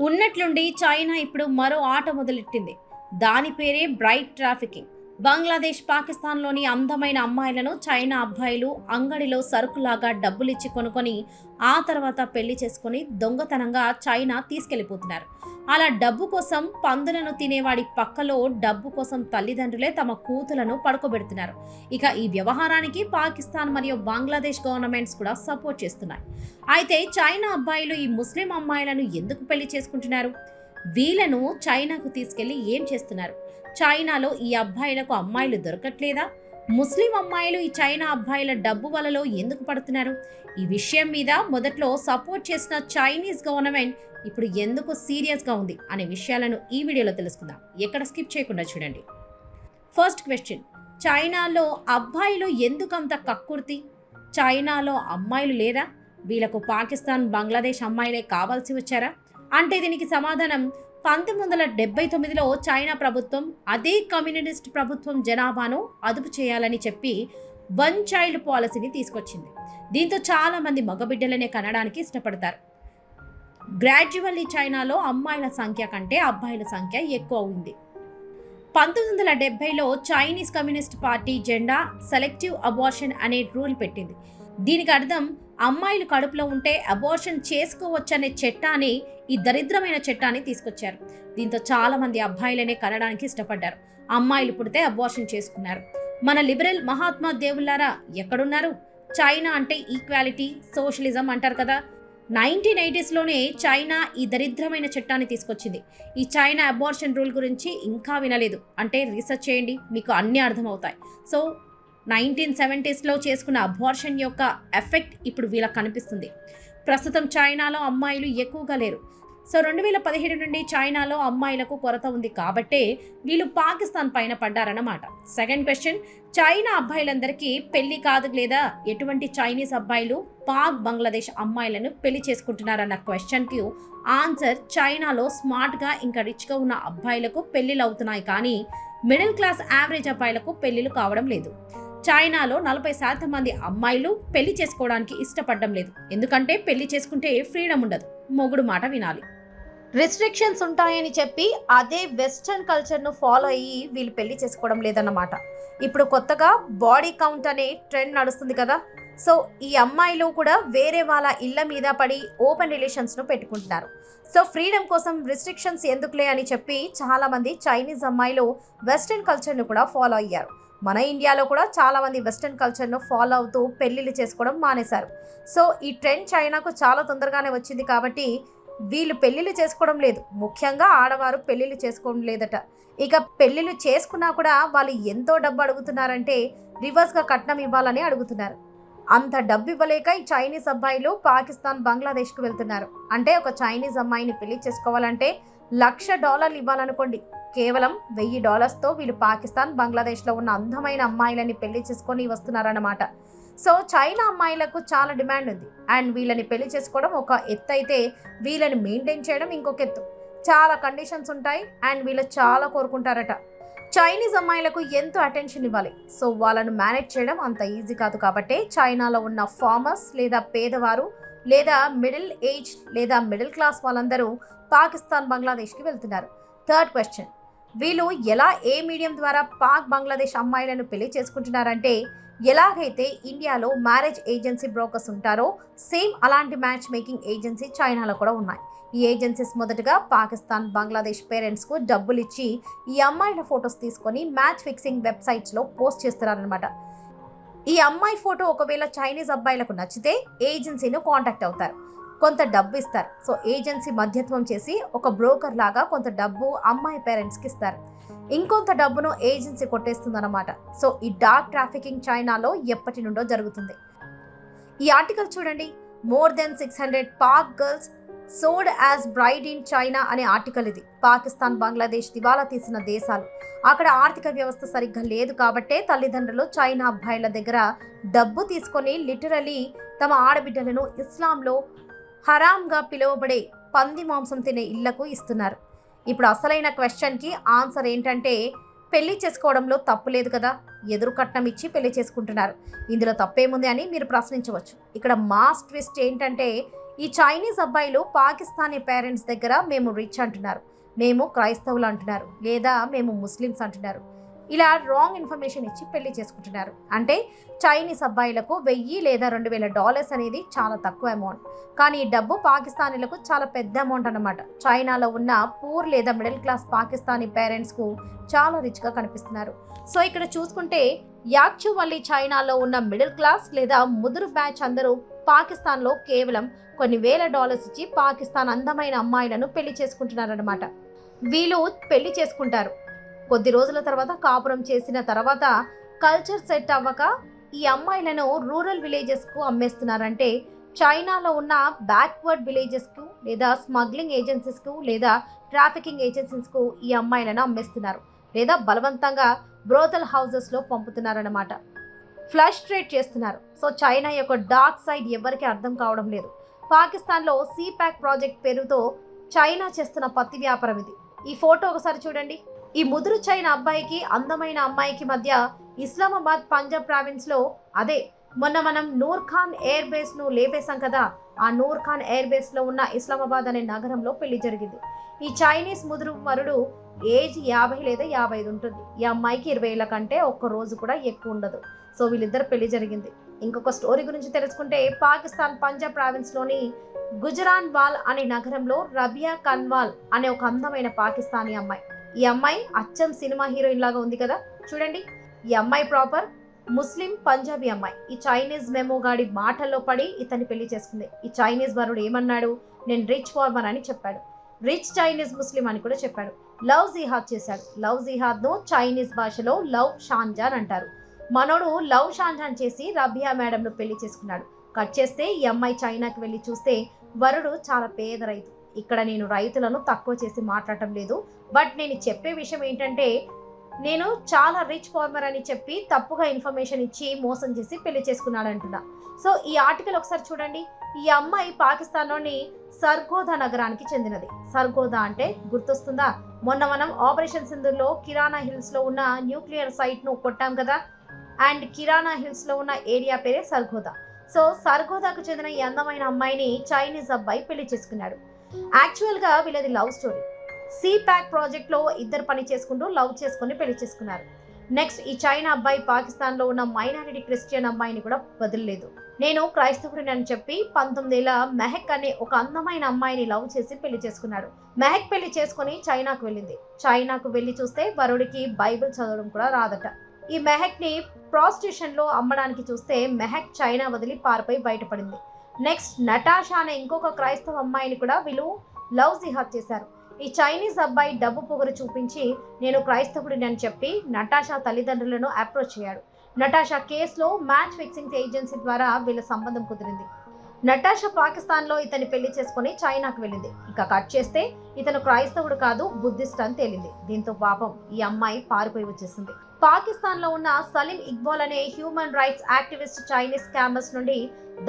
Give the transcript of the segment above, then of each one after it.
ఉన్నట్లుండి చైనా ఇప్పుడు మరో ఆట మొదలెట్టింది. దాని పేరే బ్రైట్ ట్రాఫికింగ్. బంగ్లాదేశ్, పాకిస్తాన్లోని అందమైన అమ్మాయిలను చైనా అబ్బాయిలు అంగడిలో సరుకులాగా డబ్బులిచ్చి కొనుక్కొని ఆ తర్వాత పెళ్లి చేసుకొని దొంగతనంగా చైనా తీసుకెళ్లిపోతున్నారు. అలా డబ్బు కోసం పందులను తినేవాడి పక్కలో డబ్బు కోసం తల్లిదండ్రులే తమ కూతులను పడుకోబెడుతున్నారు. ఇక ఈ వ్యవహారానికి పాకిస్తాన్ మరియు బంగ్లాదేశ్ గవర్నమెంట్స్ కూడా సపోర్ట్ చేస్తున్నాయి. అయితే చైనా అబ్బాయిలు ఈ ముస్లిం అమ్మాయిలను ఎందుకు పెళ్లి చేసుకుంటున్నారు? వీళ్ళను చైనాకు తీసుకెళ్లి ఏం చేస్తున్నారు? చైనాలో ఈ అబ్బాయిలకు అమ్మాయిలు దొరకట్లేదా? ముస్లిం అమ్మాయిలు ఈ చైనా అబ్బాయిల డబ్బు వలలో ఎందుకు పడుతున్నారు? ఈ విషయం మీద మొదట్లో సపోర్ట్ చేసిన చైనీస్ గవర్నమెంట్ ఇప్పుడు ఎందుకు సీరియస్గా ఉంది అనే విషయాలను ఈ వీడియోలో తెలుసుకుందాం. ఎక్కడ స్కిప్ చేయకుండా చూడండి. ఫస్ట్ క్వశ్చన్, చైనాలో అబ్బాయిలు ఎందుకంత కక్కుర్తి? చైనాలో అమ్మాయిలు లేరా? వీళ్ళకు పాకిస్తాన్, బంగ్లాదేశ్ అమ్మాయిలే కావాల్సి వచ్చారా? అంటే దీనికి సమాధానం, 1979లో చైనా ప్రభుత్వం అదే కమ్యూనిస్ట్ ప్రభుత్వం జనాభాను అదుపు చేయాలని చెప్పి వన్ చైల్డ్ పాలసీని తీసుకొచ్చింది. దీంతో చాలా మంది మగబిడ్డలనే కనడానికి ఇష్టపడతారు. గ్రాడ్యువల్లీ చైనాలో అమ్మాయిల సంఖ్య కంటే అబ్బాయిల సంఖ్య ఎక్కువ ఉంది. 1970లో చైనీస్ కమ్యూనిస్ట్ పార్టీ జెండా సెలెక్టివ్ అబార్షన్ అనే రూల్ పెట్టింది. దీనికి అర్థం, అమ్మాయిలు కడుపులో ఉంటే అబార్షన్ చేసుకోవచ్చనే చట్టాన్ని, ఈ దరిద్రమైన చట్టాన్ని తీసుకొచ్చారు. దీంతో చాలా మంది అబ్బాయిలనే కనడానికి ఇష్టపడ్డారు. అమ్మాయిలు పుడితే అబార్షన్ చేసుకున్నారు. మన లిబరల్ మహాత్మా దేవుళ్ళారా ఎక్కడున్నారు? చైనా అంటే ఈక్వాలిటీ, సోషలిజం అంటారు కదా. 1980స్లోనే చైనా ఈ దరిద్రమైన చట్టాన్ని తీసుకొచ్చింది. ఈ చైనా అబార్షన్ రూల్ గురించి ఇంకా వినలేదు అంటే రీసెర్చ్ చేయండి, మీకు అన్నీ అర్థమవుతాయి. సో 1970స్లో చేసుకున్న అబార్షన్ యొక్క ఎఫెక్ట్ ఇప్పుడు వీళ్ళకి కనిపిస్తుంది. ప్రస్తుతం చైనాలో అమ్మాయిలు ఎక్కువగా లేరు. సో 2017 నుండి చైనాలో అమ్మాయిలకు కొరత ఉంది కాబట్టే వీళ్ళు పాకిస్తాన్ పైన పడ్డారన్నమాట. సెకండ్ క్వశ్చన్, చైనా అబ్బాయిలందరికీ పెళ్లి కాదు లేదా ఎటువంటి చైనీస్ అబ్బాయిలు పాక్, బంగ్లాదేశ్ అమ్మాయిలను పెళ్లి చేసుకుంటున్నారన్న క్వశ్చన్కి ఆన్సర్, చైనాలో స్మార్ట్గా ఇంకా రిచ్గా ఉన్న అబ్బాయిలకు పెళ్లిళ్ళు అవుతున్నాయి, కానీ మిడిల్ క్లాస్ యావరేజ్ అబ్బాయిలకు పెళ్లిళ్ళు కావడం లేదు. చైనాలో 40% మంది అమ్మాయిలు పెళ్లి చేసుకోవడానికి ఇష్టపడడం లేదు. ఎందుకంటే పెళ్లి చేసుకుంటే ఫ్రీడమ్ ఉండదు, మొగుడు మాట వినాలి, రిస్ట్రిక్షన్స్ ఉంటాయని చెప్పి అదే వెస్టర్న్ కల్చర్ను ఫాలో అయ్యి వీళ్ళు పెళ్లి చేసుకోవడం లేదన్నమాట. ఇప్పుడు కొత్తగా బాడీ కౌంట్ అనే ట్రెండ్ నడుస్తుంది కదా. సో ఈ అమ్మాయిలు కూడా వేరే వాళ్ళ ఇళ్ల మీద పడి ఓపెన్ రిలేషన్స్ను పెట్టుకుంటున్నారు. సో ఫ్రీడమ్ కోసం రిస్ట్రిక్షన్స్ ఎందుకులే అని చెప్పి చాలామంది చైనీస్ అమ్మాయిలు వెస్టర్న్ కల్చర్ను కూడా ఫాలో అయ్యారు. మన ఇండియాలో కూడా చాలామంది వెస్టర్న్ కల్చర్ను ఫాలో అవుతూ పెళ్లిళ్ళు చేసుకోవడం మానేశారు. సో ఈ ట్రెండ్ చైనాకు చాలా తొందరగానే వచ్చింది కాబట్టి వీళ్ళు పెళ్లిళ్ళు చేసుకోవడం లేదు. ముఖ్యంగా ఆడవారు పెళ్లిళ్ళు చేసుకోవడం లేదట. ఇక పెళ్లిళ్ళు చేసుకున్నా కూడా వాళ్ళు ఎంతో డబ్బు అడుగుతున్నారంటే రివర్స్గా కట్నం ఇవ్వాలని అడుగుతున్నారు. అంత డబ్బు ఇవ్వలేక ఈ చైనీస్ అబ్బాయిలు పాకిస్తాన్, బంగ్లాదేశ్కి వెళ్తున్నారు. అంటే ఒక చైనీస్ అమ్మాయిని పెళ్లి చేసుకోవాలంటే $1,00,000 ఇవ్వాలనుకోండి. కేవలం $1,000తో వీళ్ళు పాకిస్తాన్, బంగ్లాదేశ్లో ఉన్న అందమైన అమ్మాయిలని పెళ్లి చేసుకొని వస్తున్నారన్నమాట. సో చైనా అమ్మాయిలకు చాలా డిమాండ్ ఉంది. అండ్ వీళ్ళని పెళ్లి చేసుకోవడం ఒక ఎత్తు అయితే, వీళ్ళని మెయింటైన్ చేయడం ఇంకొక ఎత్తు. చాలా కండిషన్స్ ఉంటాయి అండ్ వీళ్ళు చాలా కోరుకుంటారట. చైనీస్ అమ్మాయిలకు ఎంతో అటెన్షన్ ఇవ్వాలి. సో వాళ్ళను మేనేజ్ చేయడం అంత ఈజీ కాదు. కాబట్టి చైనాలో ఉన్న ఫార్మర్స్ లేదా పేదవారు లేదా మిడిల్ ఏజ్ లేదా మిడిల్ క్లాస్ వాళ్ళందరూ పాకిస్తాన్, బంగ్లాదేశ్కి వెళ్తున్నారు. థర్డ్ క్వశ్చన్, వీళ్ళు ఎలా, ఏ మీడియం ద్వారా పాక్, బంగ్లాదేశ్ అమ్మాయిలను పెళ్లి చేసుకుంటున్నారంటే, ఎలాగైతే ఇండియాలో మ్యారేజ్ ఏజెన్సీ బ్రోకర్స్ ఉంటారో సేమ్ అలాంటి మ్యాచ్ మేకింగ్ ఏజెన్సీ చైనాలో కూడా ఉన్నాయి. ఈ ఏజెన్సీస్ మొదటగా పాకిస్తాన్, బంగ్లాదేశ్ పేరెంట్స్కు డబ్బులు ఇచ్చి ఈ అమ్మాయిల ఫొటోస్ తీసుకొని మ్యాచ్ ఫిక్సింగ్ వెబ్సైట్స్లో పోస్ట్ చేస్తున్నారనమాట. ఈ అమ్మాయి ఫోటో ఒకవేళ చైనీస్ అబ్బాయిలకు నచ్చితే ఏజెన్సీని కాంటాక్ట్ అవుతారు, కొంత డబ్బు ఇస్తారు. సో ఏజెన్సీ మధ్యత్వం చేసి ఒక బ్రోకర్ లాగా కొంత డబ్బు అమ్మాయి పేరెంట్స్కి ఇస్తారు. ఇంకొంత డబ్బును ఏజెన్సీ కొట్టేస్తుందన్నమాట. సో ఈ డార్క్ ట్రాఫికింగ్ చైనాలో ఎప్పటి నుండో జరుగుతుంది. ఈ ఆర్టికల్ చూడండి, more than 600 Pak girls sold as braid in China అనే ఆర్టికల్ ఇది. పాకిస్తాన్, బంగ్లాదేశ్ దివాలా తీసిన దేశాలు. అక్కడ ఆర్థిక వ్యవస్థ సరిగ్గా లేదు కాబట్టే తల్లిదండ్రులు చైనా అబ్బాయిల దగ్గర డబ్బు తీసుకొని లిటరలీ తమ ఆడబిడ్డలను ఇస్లాంలో హరామ్గా పిలువబడే పంది మాంసం తినే ఇళ్లకు ఇస్తున్నారు. ఇప్పుడు అసలైన క్వశ్చన్కి ఆన్సర్ ఏంటంటే, పెళ్లి చేసుకోవడంలో తప్పు లేదు కదా, ఎదురు కట్నం ఇచ్చి పెళ్లి చేసుకుంటున్నారు, ఇందులో తప్పేముంది అని మీరు ప్రశ్నించవచ్చు. ఇక్కడ మాస్ ట్విస్ట్ ఏంటంటే, ఈ చైనీస్ అబ్బాయిలు పాకిస్తానీ పేరెంట్స్ దగ్గర మేము రిచ్ అంటున్నారు, మేము క్రైస్తవులు అంటున్నారు, లేదా మేము ముస్లిమ్స్ అంటున్నారు. ఇలా రాంగ్ ఇన్ఫర్మేషన్ ఇచ్చి పెళ్లి చేసుకుంటున్నారు. అంటే చైనీస్ అబ్బాయిలకు $1000 లేదా $2000 అనేది చాలా తక్కువ అమౌంట్, కానీ ఈ డబ్బు పాకిస్తానీలకు చాలా పెద్ద అమౌంట్ అన్నమాట. చైనాలో ఉన్న పూర్ లేదా మిడిల్ క్లాస్ పాకిస్తానీ పేరెంట్స్కు చాలా రిచ్గా కనిపిస్తున్నారు. సో ఇక్కడ చూసుకుంటే యాక్చువల్లీ చైనాలో ఉన్న మిడిల్ క్లాస్ లేదా ముదురు బ్యాచ్ అందరూ పాకిస్తాన్లో కేవలం కొన్ని $1000 ఇచ్చి పాకిస్తాన్ అందమైన అమ్మాయిలను పెళ్లి చేసుకుంటున్నారన్నమాట. వీళ్ళు పెళ్లి చేసుకుంటారు, కొద్ది రోజుల తర్వాత కాపురం చేసిన తర్వాత కల్చర్ సెట్ అవ్వక ఈ అమ్మాయిలను రూరల్ విలేజెస్కు అమ్మేస్తున్నారంటే చైనాలో ఉన్న బ్యాక్వర్డ్ విలేజెస్కు లేదా స్మగ్లింగ్ ఏజెన్సీస్కు లేదా ట్రాఫికింగ్ ఏజెన్సీస్కు ఈ అమ్మాయిలను అమ్మేస్తున్నారు, లేదా బలవంతంగా బ్రోతల్ హౌసెస్లో పంపుతున్నారన్నమాట. ఫ్లష్ ట్రేడ్ చేస్తున్నారు. సో చైనా యొక్క డార్క్ సైడ్ ఎవరికి అర్థం కావడం లేదు. పాకిస్తాన్లో సీపాక్ ప్రాజెక్ట్ పేరుతో చైనా చేస్తున్న పత్తి వ్యాపారం ఇది. ఈ ఫోటో ఒకసారి చూడండి. ఈ ముదురు చైనా అబ్బాయికి అందమైన అమ్మాయికి మధ్య ఇస్లామాబాద్ పంజాబ్ ప్రావిన్స్లో, అదే మొన్న మనం నూర్ ఖాన్ ఎయిర్ బేస్ను లేపేశాం కదా, ఆ నూర్ ఖాన్ ఎయిర్ బేస్లో ఉన్న ఇస్లామాబాద్ అనే నగరంలో పెళ్లి జరిగింది. ఈ చైనీస్ ముదురు వరుడు ఏజ్ 50 లేదా 55 ఉంటుంది. ఈ అమ్మాయికి 20 ఏళ్ల కంటే ఒక్క రోజు కూడా ఎక్కువ ఉండదు. సో వీళ్ళిద్దరు పెళ్లి జరిగింది. ఇంకొక స్టోరీ గురించి తెలుసుకుంటే పాకిస్తాన్ పంజాబ్ ప్రావిన్స్లోని గుజరాన్ వాల్ అనే నగరంలో రబియా కన్వాల్ అనే ఒక అందమైన పాకిస్తానీ అమ్మాయి. ఈ అమ్మాయి అచ్చం సినిమా హీరోయిన్ లాగా ఉంది కదా, చూడండి. ఈ అమ్మాయి ప్రాపర్ ముస్లిం పంజాబీ అమ్మాయి. ఈ చైనీస్ మెమో గాడి మాటల్లో పడి ఇతన్ని పెళ్లి చేసుకుంది. ఈ చైనీస్ వరుడు ఏమన్నాడు, నేను రిచ్ ఫార్మర్ అని చెప్పాడు, రిచ్ చైనీస్ ముస్లిం అని కూడా చెప్పాడు. లవ్ జిహాద్ చేశాడు. లవ్ జిహాద్ను చైనీస్ భాషలో లవ్ షాంజాన్ అంటారు. మనోడు లవ్ షాంజాన్ చేసి రబియా మేడంను పెళ్లి చేసుకున్నాడు. కట్ చేస్తే ఈ అమ్మాయి చైనాకి వెళ్ళి చూస్తే వరుడు చాలా పేద రైతు. ఇక్కడ నేను రైతులను తక్కువ చేసి మాట్లాడటం లేదు, బట్ నేను చెప్పే విషయం ఏంటంటే నేను చాలా రిచ్ ఫార్మర్ అని చెప్పి తప్పుగా ఇన్ఫర్మేషన్ ఇచ్చి మోసం చేసి పెళ్లి చేసుకున్నాడు అంటున్నా. సో ఈ ఆర్టికల్ ఒకసారి చూడండి. ఈ అమ్మాయి పాకిస్తాన్లోని సర్గోదా నగరానికి చెందినది. సర్గోదా అంటే గుర్తొస్తుందా, మొన్న మనం ఆపరేషన్ సింధూర్లో కిరాణా హిల్స్లో ఉన్న న్యూక్లియర్ సైట్ను కొట్టాం కదా, అండ్ కిరాణా హిల్స్లో ఉన్న ఏరియా పేరే సర్గోదా. సో సర్గోదాకు చెందిన ఈ అందమైన అమ్మాయిని చైనీస్ అబ్బాయి పెళ్లి చేసుకున్నాడు. యాక్చువల్గా వీళ్ళది లవ్ స్టోరీ. సీపాక్ ప్రాజెక్ట్లో ఇద్దరు పని చేసుకుంటూ లవ్ చేసుకుని పెళ్లి చేసుకున్నారు. నెక్స్ట్ ఈ చైనా అబ్బాయి పాకిస్తాన్లో ఉన్న మైనారిటీ క్రిస్టియన్ అమ్మాయిని కూడా వదిలేదు. నేను క్రైస్తవుడిని అని చెప్పి 19 ఏళ్ల మెహక్ అనే ఒక అందమైన అమ్మాయిని లవ్ చేసి పెళ్లి చేసుకున్నాడు. మెహక్ పెళ్లి చేసుకుని చైనాకు వెళ్ళింది. చైనాకు వెళ్ళి చూస్తే వరుడికి బైబిల్ చదవడం కూడా రాదట. ఈ మెహక్ని ప్రాస్టిట్యూషన్లో అమ్మడానికి చూస్తే మెహక్ చైనా వదిలి పారిపోయి బయటపడింది. నెక్స్ట్ నటాషా అనే ఇంకొక క్రైస్తవ అమ్మాయిని కూడా వీళ్ళు లవ్ జిహాద్ చేశారు. ఈ చైనీస్ అబ్బాయి డబ్బు పొగరు చూపించి నేను క్రైస్తవుడిని అని చెప్పి నటాషా తల్లిదండ్రులను అప్రోచ్ అయ్యాడు. నటాషా కేసులో మ్యాచ్ ఫిక్సింగ్ ఏజెన్సీ ద్వారా వీళ్ళ సంబంధం కుదిరింది. నటాషా పాకిస్తాన్లో ఇతన్ని పెళ్లి చేసుకుని చైనాకు వెళ్ళింది. ఇక కట్ చేస్తే ఇతను క్రైస్తవుడు కాదు, బుద్ధిస్ట్ అని తేలింది. దీంతో పాపం ఈ అమ్మాయి పారిపోయి వచ్చేసింది. పాకిస్తాన్లో ఉన్న సలీం ఇక్బాల్ అనే human rights activist Chinese scammers నుండి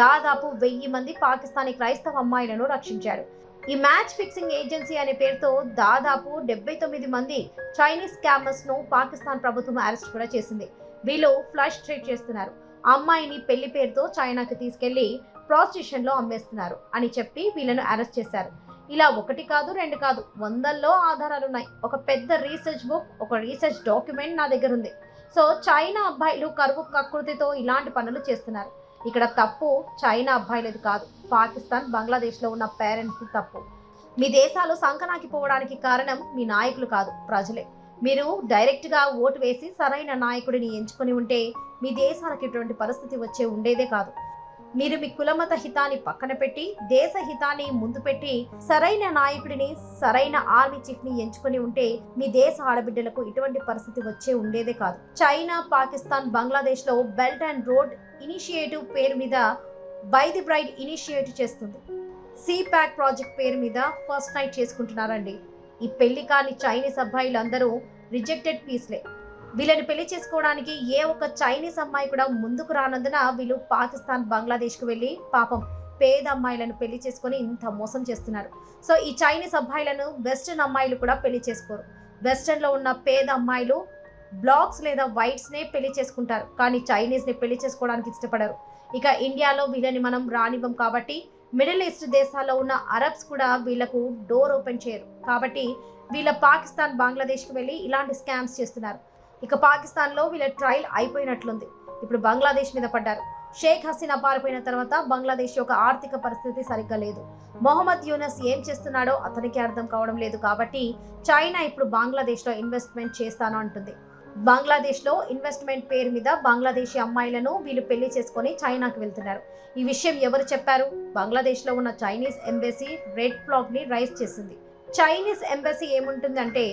దాదాపు 1000 మంది పాకిస్తానీ క్రైస్తవ అమ్మాయిలను రక్షించాడు. ఈ మ్యాచ్ ఫిక్సింగ్ ఏజెన్సీ అనే పేరుతో దాదాపు 79 మంది చైనీస్ స్కామర్స్ ను పాకిస్తాన్ ప్రభుత్వం అరెస్ట్ కూడా చేసింది. వీళ్ళు ఫ్లష్ ట్రేడ్ చేస్తున్నారు, అమ్మాయిని పెళ్లి పేరుతో చైనాకి తీసుకెళ్లి ప్రాస్టిట్యూషన్ లో అమ్మేస్తున్నారు అని చెప్పి వీళ్ళను అరెస్ట్ చేశారు. ఇలా ఒకటి కాదు, రెండు కాదు, వందల్లో ఆధారాలు ఉన్నాయి. ఒక పెద్ద రీసెర్చ్ బుక్, ఒక రీసెర్చ్ డాక్యుమెంట్ నా దగ్గర ఉంది. సో చైనా అబ్బాయిలు కరువు కకృతితో ఇలాంటి పనులు చేస్తున్నారు. ఇక్కడ తప్పు చైనా అబ్బాయిలది కాదు, పాకిస్తాన్ బంగ్లాదేశ్లో ఉన్న పేరెంట్స్ తప్పు. మీ దేశాలు సంకనాకిపోవడానికి కారణం మీ నాయకులు కాదు, ప్రజలే. మీరు డైరెక్ట్గా ఓటు వేసి సరైన నాయకుడిని ఎంచుకొని ఉంటే మీ దేశాలకు ఇటువంటి పరిస్థితి వచ్చే ఉండేదే కాదు. మీరు మీ కులమత హితాన్ని పక్కన పెట్టి దేశ హితాన్ని ముందు పెట్టి సరైన నాయకుడిని, సరైన ఆర్మీ చీఫ్ ని ఎంచుకొని ఉంటే మీ దేశ ఆడబిడ్డలకు ఇటువంటి పరిస్థితి వచ్చే ఉండేదే కాదు. చైనా, పాకిస్తాన్, బంగ్లాదేశ్ లో బెల్ట్ అండ్ రోడ్ ఇనిషియేటివ్ పేరు మీద బై ది బ్రైడ్ ఇనిషియేటివ్ చేస్తుంది. సీపాక్ ప్రాజెక్ట్ పేరు మీద ఫస్ట్ నైట్ చేసుకుంటున్నారండి. ఈ పెళ్లి కాని చైనీస్ అబ్బాయిలందరూ రిజెక్టెడ్ పీస్లే. వీళ్ళని పెళ్లి చేసుకోవడానికి ఏ ఒక్క చైనీస్ అమ్మాయి కూడా ముందుకు రానందున వీళ్ళు పాకిస్తాన్, బంగ్లాదేశ్కు వెళ్ళి పాపం పేద అమ్మాయిలను పెళ్లి చేసుకొని ఇంత మోసం చేస్తున్నారు. సో ఈ చైనీస్ అబ్బాయిలను వెస్టర్న్ అమ్మాయిలు కూడా పెళ్లి చేసుకోరు. వెస్టర్న్లో ఉన్న పేద అమ్మాయిలు బ్లాక్స్ లేదా వైట్స్నే పెళ్లి చేసుకుంటారు, కానీ చైనీస్ని పెళ్లి చేసుకోవడానికి ఇష్టపడరు. ఇక ఇండియాలో వీళ్ళని మనం రానివ్వం కాబట్టి మిడిల్ ఈస్ట్ దేశాల్లో ఉన్న అరబ్స్ కూడా వీళ్ళకు డోర్ ఓపెన్ చేయరు. కాబట్టి వీళ్ళ పాకిస్తాన్, బంగ్లాదేశ్కి వెళ్ళి ఇలాంటి స్కామ్స్ చేస్తున్నారు. ఇక పాకిస్తాన్లో వీళ్ళ ట్రయల్ అయిపోయినట్లుంది. ఇప్పుడు బంగ్లాదేశ్ మీద పడ్డారు. షేక్ హసీనా పారిపోయిన తర్వాత బంగ్లాదేశ్ యొక్క ఆర్థిక పరిస్థితి సరిగ్గా లేదు. మొహమ్మద్ యూనస్ ఏం చేస్తున్నాడో అతనికి అర్థం కావడం లేదు. కాబట్టి చైనా ఇప్పుడు బంగ్లాదేశ్లో ఇన్వెస్ట్మెంట్ చేస్తాను అంటుంది. బంగ్లాదేశ్లో ఇన్వెస్ట్మెంట్ పేరు మీద బంగ్లాదేశీ అమ్మాయిలను వీళ్ళు పెళ్లి చేసుకొని చైనాకు వెళ్తున్నారు. ఈ విషయం ఎవరు చెప్పారు? బంగ్లాదేశ్లో ఉన్న చైనీస్ ఎంబసీ రెడ్ ఫ్లాగ్ ని రైజ్ చేసింది. చైనీస్ ఎంబసీ ఏముంటుందంటే,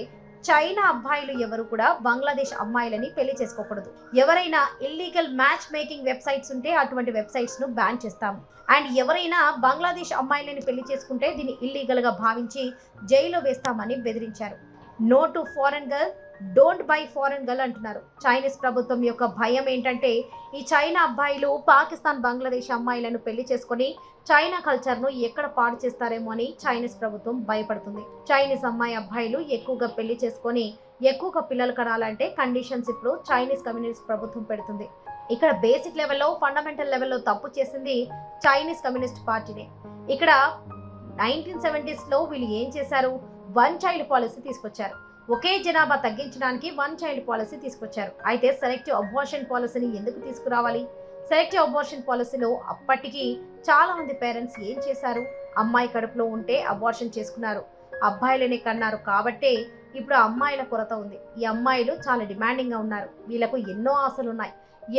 చైనా అబ్బాయిలు ఎవరు కూడా బంగ్లాదేశ్ అమ్మాయిలని పెళ్లి చేసుకోకూడదు. ఎవరైనా ఇల్లీగల్ మ్యాచ్ మేకింగ్ వెబ్సైట్స్ ఉంటే అటువంటి వెబ్సైట్స్ ను బ్యాన్ చేస్తాము. అండ్ ఎవరైనా బంగ్లాదేశ్ అమ్మాయిలని పెళ్లి చేసుకుంటే దీన్ని ఇల్లీగల్ గా భావించి జైల్లో వేస్తామని బెదిరించారు. No to foreign girl, don't buy foreign girl అంటున్నారు. చైనీస్ ప్రభుత్వం యొక్క భయం ఏంటంటే, ఈ చైనా అబ్బాయిలు పాకిస్తాన్, బంగ్లాదేశ్ అమ్మాయిలను పెళ్లి చేసుకొని చైనా కల్చర్ను ఎక్కడ పాడు చేస్తారేమో అని చైనీస్ ప్రభుత్వం భయపడుతుంది. చైనీస్ అబ్బాయిలు ఎక్కువగా పెళ్లి చేసుకొని ఎక్కువగా పిల్లలు కనాలంటే కండిషన్స్ ఇప్పుడు చైనీస్ కమ్యూనిస్ట్ ప్రభుత్వం పెడుతుంది. ఇక్కడ బేసిక్ లెవెల్లో, ఫండమెంటల్ లెవెల్లో తప్పు చేసింది చైనీస్ కమ్యూనిస్ట్ పార్టీనే. ఇక్కడ 1970s వీళ్ళు ఏం చేశారు? వన్ చైల్డ్ పాలసీ తీసుకొచ్చారు. ఒకే జనాభా తగ్గించడానికి వన్ చైల్డ్ పాలసీ తీసుకొచ్చారు. అయితే సెలెక్టివ్ అబార్షన్ పాలసీని ఎందుకు తీసుకురావాలి? సెలెక్టివ్ అబార్షన్ పాలసీలో అప్పటికి చాలా మంది పేరెంట్స్ ఏం చేశారు? అమ్మాయి కడుపులో ఉంటే అబార్షన్ చేసుకున్నారు, అబ్బాయిలనే కన్నారు. కాబట్టే ఇప్పుడు అమ్మాయిల కొరత ఉంది. ఈ అమ్మాయిలు చాలా డిమాండింగ్గా ఉన్నారు. వీళ్ళకు ఎన్నో ఆశలు ఉన్నాయి,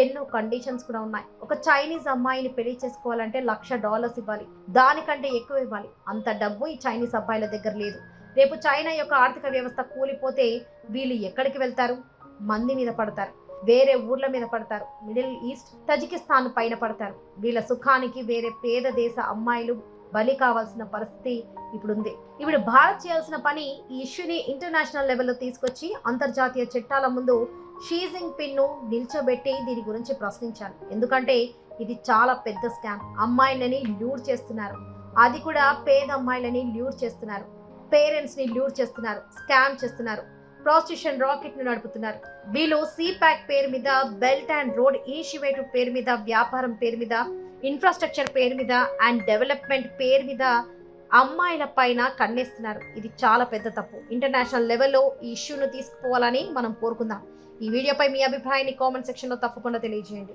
ఎన్నో కండిషన్స్ కూడా ఉన్నాయి. ఒక చైనీస్ అమ్మాయిని పెళ్లి చేసుకోవాలంటే $1,00,000 ఇవ్వాలి, దానికంటే ఎక్కువ ఇవ్వాలి. అంత డబ్బు ఈ చైనీస్ అబ్బాయిల దగ్గర లేదు. రేపు చైనా యొక్క ఆర్థిక వ్యవస్థ కూలిపోతే వీళ్ళు ఎక్కడికి వెళ్తారు? మంది మీద పడతారు, వేరే ఊర్ల మీద పడతారు, మిడిల్ ఈస్ట్, తజికిస్తాన్ పైన పడతారు. వీళ్ళ సుఖానికి వేరే పేద దేశ అమ్మాయిలు బలి కావాల్సిన పరిస్థితి ఇప్పుడుంది. ఇప్పుడు భారత్ చేయాల్సిన పని ఈ ఇష్యూని ఇంటర్నేషనల్ లెవెల్లో తీసుకొచ్చి అంతర్జాతీయ చట్టాల ముందు షీ జిన్పింగ్ ను నిల్చోబెట్టి దీని గురించి ప్రశ్నించాలి. ఎందుకంటే ఇది చాలా పెద్ద స్కామ్. అమ్మాయిలని ల్యూర్ చేస్తున్నారు, అది కూడా పేద అమ్మాయిలని ల్యూర్ చేస్తున్నారు, పేరెంట్స్ ని ల్యూర్ చేస్తున్నారు, స్కామ్ చేస్తున్నారు, ప్రాస్టిట్యూషన్ రాకెట్ ను నడుపుతున్నారు. వీళ్ళు సిపాక్ పేరు మీద, బెల్ట్ అండ్ రోడ్ ఇనిషియేటివ్ పేరు మీద, వ్యాపారం పేరు మీద, ఇన్ఫ్రాస్ట్రక్చర్ పేరు మీద అండ్ డెవలప్మెంట్ పేరు మీద అమ్మాయిల పైన కన్నేస్తున్నారు. ఇది చాలా పెద్ద తప్పు. ఇంటర్నేషనల్ లెవెల్లో ఈ ఇష్యూను తీసుకుపోవాలని మనం కోరుకుందాం. ఈ వీడియోపై మీ అభిప్రాయాన్ని కామెంట్ సెక్షన్లో తప్పకుండా తెలియజేయండి.